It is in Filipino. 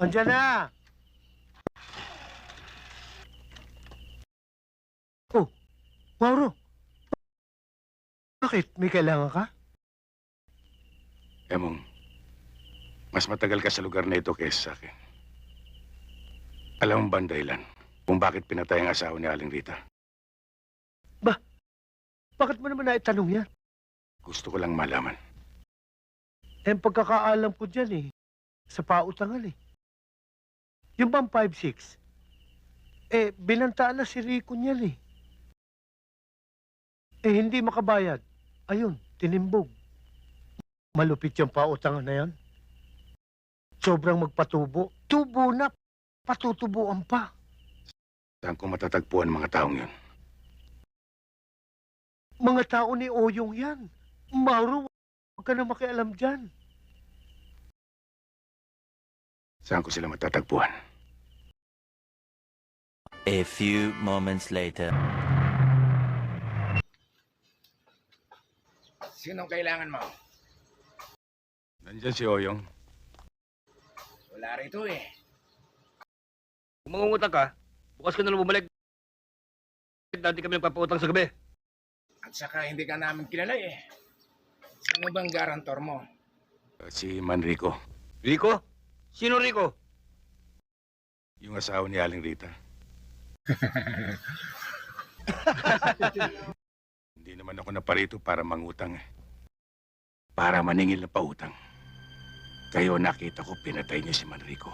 Andiyan na! Oh, Mauro. Bakit? May kailangan ka? Emong, mas matagal ka sa lugar na ito kaysa sa akin. Alam mo ba ang dahilan kung bakit pinatay ang asawa ni Aling Rita? Bakit mo naman naitanong yan? Gusto ko lang malaman. Ang pagkakaalam ko dyan sa pautangan Yung bang 5-6? Binantaan na si Rico niyan hindi makabayad. Ayun, tinimbog. Malupit yung pautangan na yan. Sobrang magpatubo. Tubo na, patutubuan pa. Saan ko matatagpuan ang mga taong yun? Mga tao ni Oyong yan. Mauro, huwag ka na makialam dyan. Saan ko sila matatagpuan? A few moments later. Sinong kailangan mo? Nandyan si Oyong. Wala rito eh. Kung mangungutang ka, bukas ka na lang bumalik. Dati kami nagpapautang sa gabi. At saka hindi ka namin kilala eh. Sino bang garantor mo? Si Manrico. Rico? Sino Rico? Yung asawa ni Aling Rita. Hindi naman ako naparito para mangutang Para maningil na pautang. Kayo nakita ko pinatay niya si Manrico.